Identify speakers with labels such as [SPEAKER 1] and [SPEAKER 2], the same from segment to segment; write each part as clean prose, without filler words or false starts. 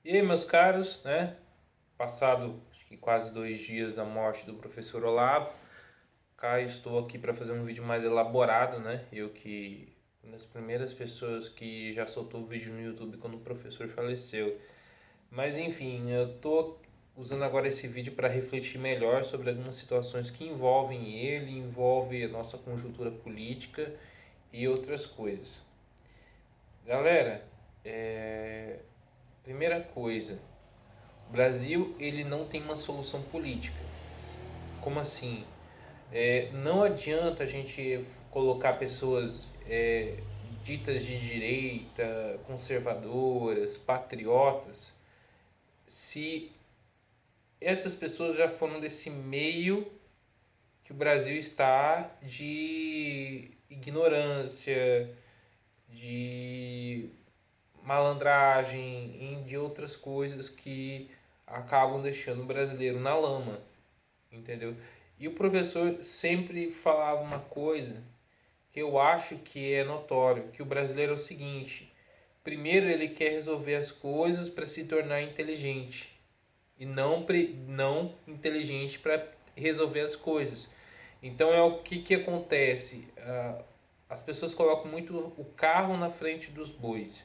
[SPEAKER 1] E aí, meus caros, né? Passado acho que quase 2 dias da morte do professor Olavo, cá estou aqui para fazer um vídeo mais elaborado, né? Eu que uma das primeiras pessoas que já soltou vídeo no YouTube quando o professor faleceu. Mas enfim, eu tô usando agora esse vídeo para refletir melhor sobre algumas situações que envolvem ele, envolve a nossa conjuntura política e outras coisas. Galera, primeira coisa, o Brasil ele não tem uma solução política. Como assim? Não adianta a gente colocar pessoas ditas de direita, conservadoras, patriotas, se essas pessoas já foram desse meio que o Brasil está de ignorância, de malandragem e de outras coisas que acabam deixando o brasileiro na lama, entendeu? E o professor sempre falava uma coisa que eu acho que é notório, que o brasileiro é o seguinte: primeiro ele quer resolver as coisas para se tornar inteligente e não inteligente para resolver as coisas. Então é o que acontece? As pessoas colocam muito o carro na frente dos bois.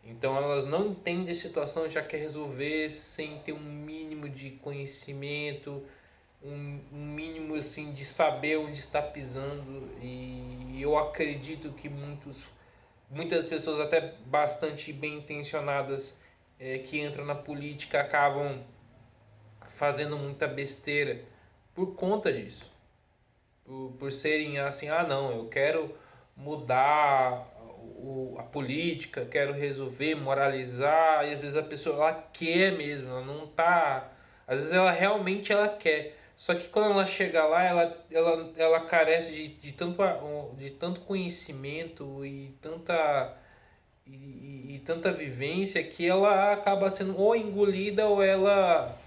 [SPEAKER 1] Então elas não entendem a situação, já quer resolver sem ter um mínimo de conhecimento, um mínimo assim de saber onde está pisando. E eu acredito que muitas pessoas até bastante bem intencionadas que entram na política acabam fazendo muita besteira por conta disso. Por serem assim, ah não, eu quero mudar a política, quero resolver, moralizar, e às vezes a pessoa ela quer mesmo, ela não tá. Às vezes ela realmente ela quer. Só que quando ela chega lá, ela carece de tanto conhecimento e tanta vivência que ela acaba sendo ou engolida ou ela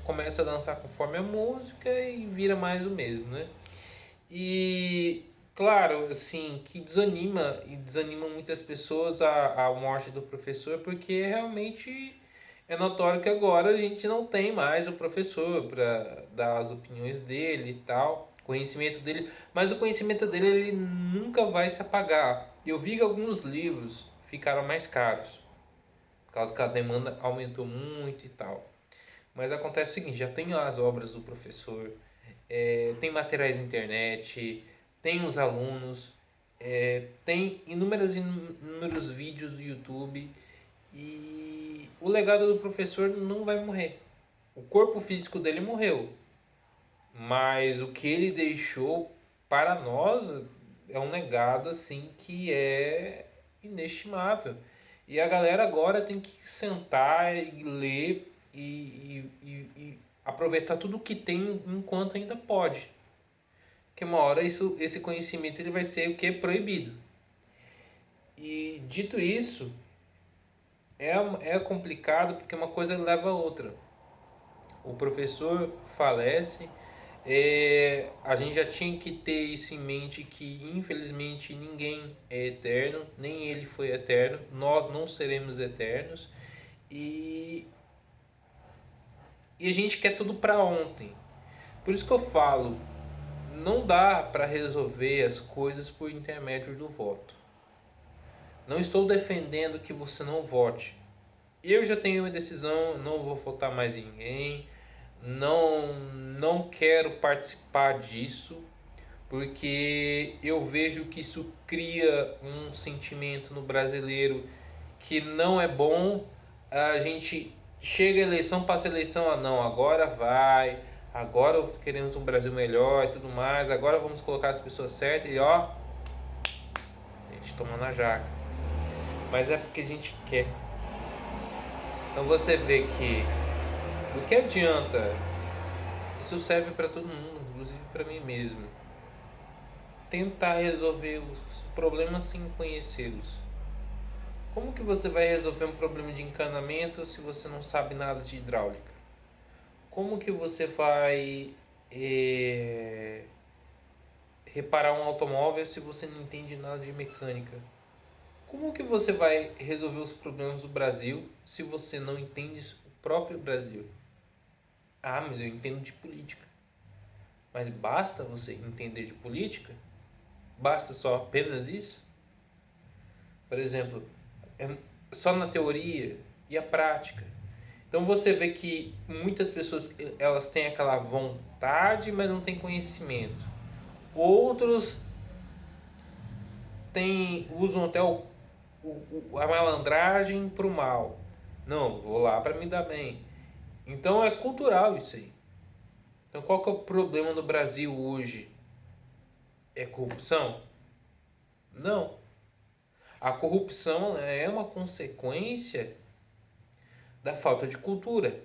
[SPEAKER 1] começa a dançar conforme a música e vira mais o mesmo, né? E claro, assim, que desanima muitas pessoas a morte do professor, porque realmente é notório que agora a gente não tem mais o professor para dar as opiniões dele e tal, conhecimento dele, mas o conhecimento dele ele nunca vai se apagar. Eu vi que alguns livros ficaram mais caros, por causa que a demanda aumentou muito e tal. Mas acontece o seguinte, já tem as obras do professor, tem materiais na internet, tem os alunos, tem inúmeros vídeos do YouTube e o legado do professor não vai morrer. O corpo físico dele morreu, mas o que ele deixou para nós é um legado assim que é inestimável. E a galera agora tem que sentar e ler e aproveitar tudo que tem enquanto ainda pode. Porque uma hora esse conhecimento ele vai ser o que? Proibido. E dito isso, é complicado porque uma coisa leva a outra. O professor falece, a gente já tinha que ter isso em mente que infelizmente ninguém é eterno, nem ele foi eterno, nós não seremos eternos e, e a gente quer tudo para ontem. Por isso que eu falo, não dá para resolver as coisas por intermédio do voto. Não estou defendendo que você não vote. Eu já tenho uma decisão, não vou votar mais em ninguém, não quero participar disso, porque eu vejo que isso cria um sentimento no brasileiro que não é bom. A gente chega a eleição, passa a eleição, ah não, agora vai, agora queremos um Brasil melhor e tudo mais, agora vamos colocar as pessoas certas e ó, a gente toma na jaca. Mas é porque a gente quer. Então você vê que do que adianta, isso serve para todo mundo, inclusive para mim mesmo. Tentar resolver os problemas sem conhecê-los. Como que você vai resolver um problema de encanamento se você não sabe nada de hidráulica? Como que você vai reparar um automóvel se você não entende nada de mecânica? Como que você vai resolver os problemas do Brasil se você não entende o próprio Brasil? Ah, mas eu entendo de política. Mas basta você entender de política? Basta só apenas isso? Por exemplo, é só na teoria e a prática. Então você vê que muitas pessoas elas têm aquela vontade, mas não têm conhecimento. Outros usam até a malandragem para o mal. Não, vou lá para me dar bem. Então é cultural isso aí. Então qual que é o problema no Brasil hoje? É corrupção? Não. A corrupção é uma consequência da falta de cultura.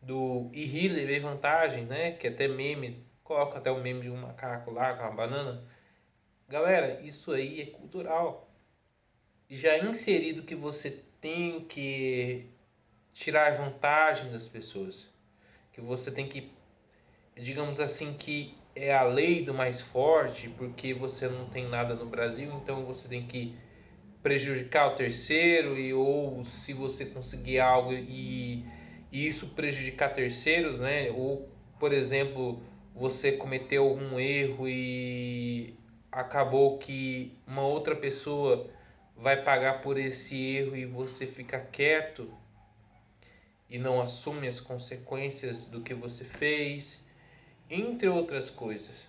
[SPEAKER 1] Do ir levei vantagem, né? Que até meme, coloca até o meme de um macaco lá com a banana. Galera, isso aí é cultural. Já é inserido que você tem que tirar vantagem das pessoas. Que você tem que, digamos assim, que é a lei do mais forte, porque você não tem nada no Brasil, então você tem que prejudicar o terceiro, ou se você conseguir algo e isso prejudicar terceiros, né? Ou, por exemplo, você cometeu algum erro e acabou que uma outra pessoa vai pagar por esse erro e você fica quieto e não assume as consequências do que você fez, entre outras coisas.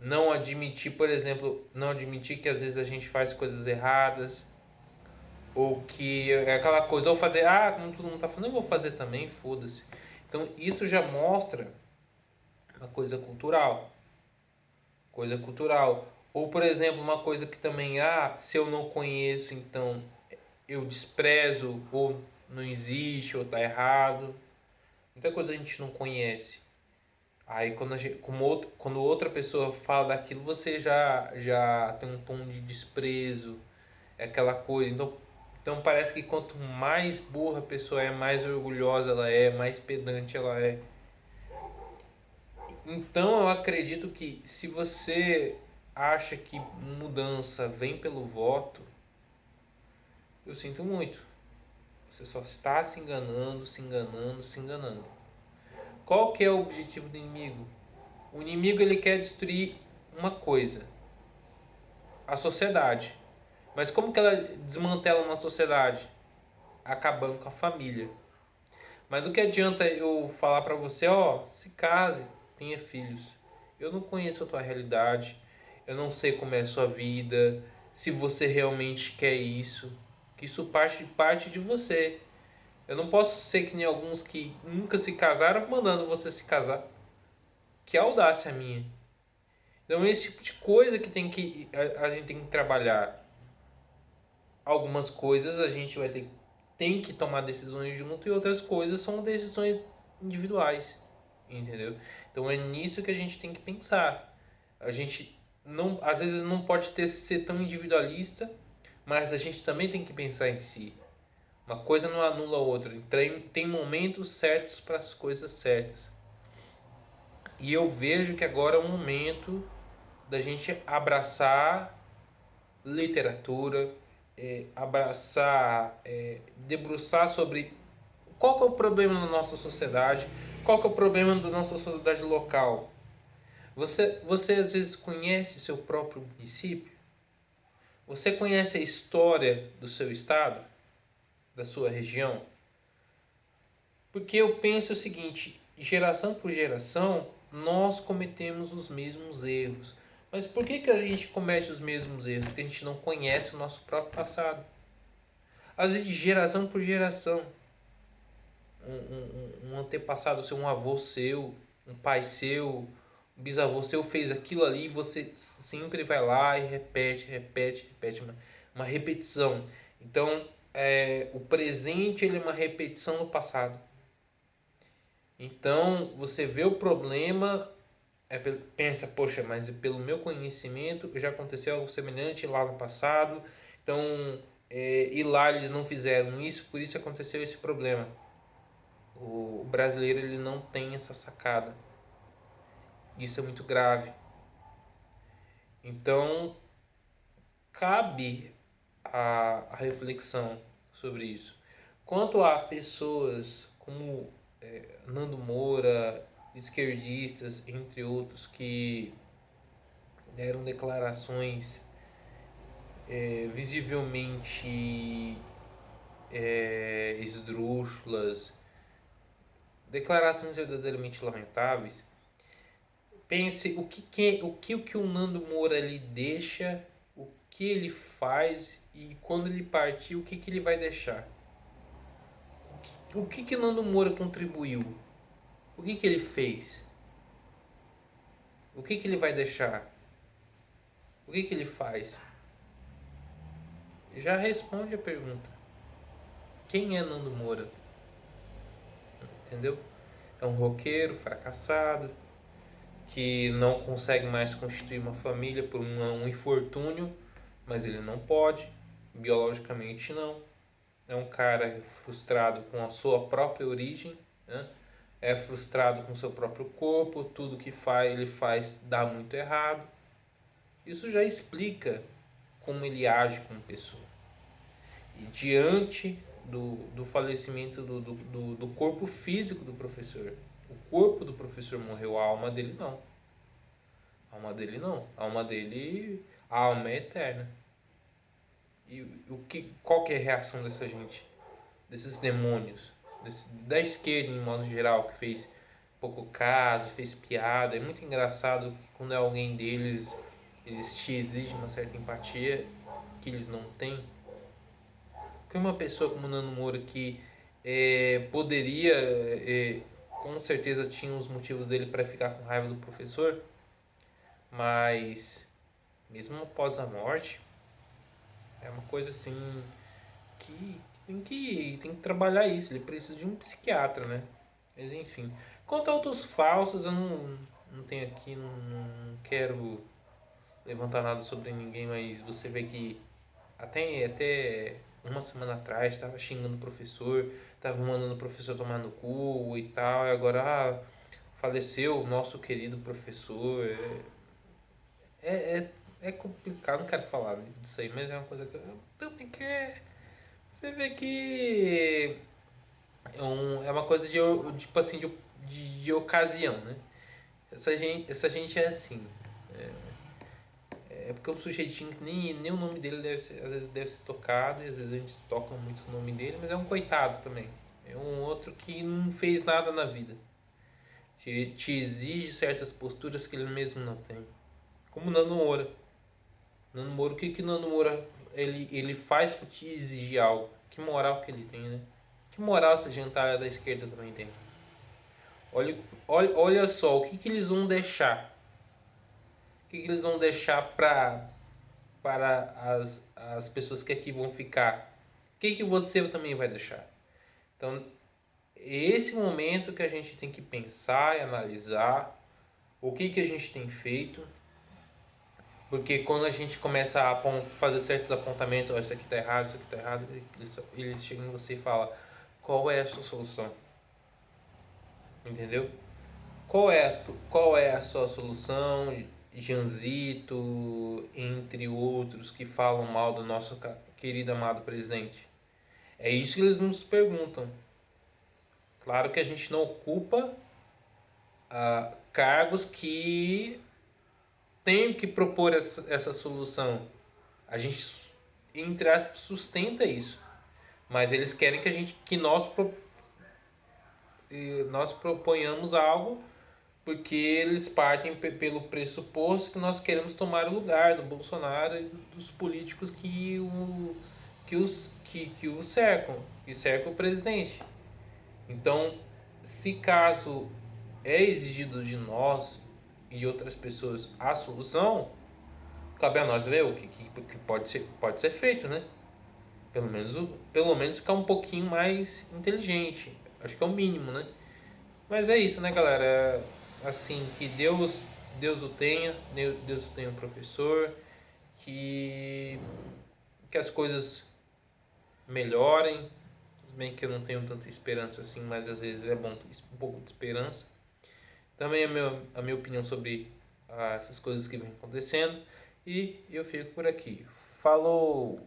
[SPEAKER 1] Não admitir, por exemplo, não admitir que às vezes a gente faz coisas erradas, ou que é aquela coisa, ou fazer, como todo mundo tá falando, eu vou fazer também, foda-se. Então isso já mostra uma coisa cultural. Coisa cultural. Ou, por exemplo, uma coisa que também, se eu não conheço, então eu desprezo, ou não existe, ou tá errado. Muita coisa a gente não conhece. Aí quando outra pessoa fala daquilo, você já tem um tom de desprezo, é aquela coisa. Então parece que quanto mais burra a pessoa é, mais orgulhosa ela é, mais pedante ela é. Então eu acredito que se você acha que mudança vem pelo voto, eu sinto muito. Você só está se enganando, se enganando, se enganando. Qual que é o objetivo do inimigo? O inimigo ele quer destruir uma coisa, a sociedade. Mas como que ela desmantela uma sociedade? Acabando com a família. Mas do que adianta eu falar pra você, se case, tenha filhos. Eu não conheço a tua realidade, eu não sei como é a sua vida, se você realmente quer isso, que isso parte de você. Eu não posso ser que nem alguns que nunca se casaram mandando você se casar. Que audácia minha. Então esse tipo de coisa que a gente tem que trabalhar. Algumas coisas a gente tem que tomar decisões junto e outras coisas são decisões individuais, entendeu? Então é nisso que a gente tem que pensar. A gente não, às vezes não pode ser tão individualista, mas a gente também tem que pensar em si. Uma coisa não anula a outra. Tem momentos certos para as coisas certas. E eu vejo que agora é o momento da gente abraçar literatura, abraçar, debruçar sobre qual que é o problema na nossa sociedade, qual que é o problema da nossa sociedade local. Você às vezes conhece seu próprio município? Você conhece a história do seu estado, da sua região? Porque eu penso o seguinte, geração por geração, nós cometemos os mesmos erros. Mas por que a gente comete os mesmos erros? Porque a gente não conhece o nosso próprio passado. Às vezes de geração por geração. Um antepassado seu, um avô seu, um pai seu, um bisavô seu fez aquilo ali e você sempre vai lá e repete, uma repetição. Então, o presente ele é uma repetição do passado. Então, você vê o problema, pensa, poxa, mas pelo meu conhecimento já aconteceu algo semelhante lá no passado, então, e lá eles não fizeram isso, por isso aconteceu esse problema. O brasileiro ele não tem essa sacada. Isso é muito grave. Então, cabe a reflexão sobre isso. Quanto a pessoas como Nando Moura, esquerdistas, entre outros, que deram declarações visivelmente esdrúxulas, declarações verdadeiramente lamentáveis, pense o que o Nando Moura lhe deixa, o que ele faz e quando ele partir, o que ele vai deixar. O que Nando Moura contribuiu? O que ele fez? O que ele vai deixar? O que ele faz? Já responde a pergunta. Quem é Nando Moura? Entendeu? É um roqueiro fracassado que não consegue mais constituir uma família por um infortúnio, mas ele não pode, biologicamente não. É um cara frustrado com a sua própria origem, né? É frustrado com o seu próprio corpo, tudo que ele faz dá muito errado. Isso já explica como ele age como pessoa. E diante do falecimento do corpo físico do professor, o corpo do professor morreu, a alma dele não. A alma dele não. A alma é eterna. E qual que é a reação dessa gente? Desses demônios? Da esquerda, em modo geral, que fez pouco caso, fez piada. É muito engraçado que quando é alguém deles, eles te exigem uma certa empatia que eles não têm. Porque uma pessoa como Nando Moura que poderia, com certeza tinha os motivos dele para ficar com raiva do professor, mas mesmo após a morte, é uma coisa assim que tem que trabalhar isso. Ele precisa de um psiquiatra, né? Mas enfim. Quanto a autos falsos, eu não tenho aqui, não quero levantar nada sobre ninguém, mas você vê que até uma semana atrás estava xingando o professor, estava mandando o professor tomar no cu e tal, e agora faleceu o nosso querido professor. É, é, é complicado, não quero falar disso aí, mas é uma coisa que eu também quero. Você vê que é uma coisa tipo assim, de ocasião, né? Essa gente é assim. É porque é um sujeitinho que nem o nome dele às vezes deve ser tocado, e às vezes a gente toca muito o nome dele, mas é um coitado também. É um outro que não fez nada na vida. Te exige certas posturas que ele mesmo não tem. Como Nando Moura. Nando Moura, o que Nando Moura ele faz pra te exigir algo? Que moral que ele tem, né? Que moral essa gentalha da esquerda também tem? Olha só, o que eles vão deixar? O que eles vão deixar para as pessoas que aqui vão ficar? O que você também vai deixar? Então, esse momento que a gente tem que pensar e analisar o que a gente tem feito, porque quando a gente começa a fazer certos apontamentos, oh, isso aqui está errado, isso aqui está errado, eles chegam em você e falam, qual é a sua solução? Entendeu? Qual é a sua solução, Janzito, entre outros que falam mal do nosso querido amado presidente? É isso que eles nos perguntam. Claro que a gente não ocupa cargos que tem que propor essa solução. A gente, entre aspas, sustenta isso. Mas eles querem que nós proponhamos algo porque eles partem pelo pressuposto que nós queremos tomar o lugar do Bolsonaro e dos políticos que o cercam, que cercam o presidente. Então, se caso é exigido de nós e de outras pessoas a solução, cabe a nós ver o que pode ser feito, né? Pelo menos ficar um pouquinho mais inteligente. Acho que é o mínimo, né? Mas é isso, né, galera? Assim, que Deus o tenha, Deus o tenha, um professor, que as coisas melhorem. Tudo bem que eu não tenho tanta esperança assim, mas às vezes é bom ter um pouco de esperança. Também a minha opinião sobre essas coisas que vem acontecendo. E eu fico por aqui. Falou!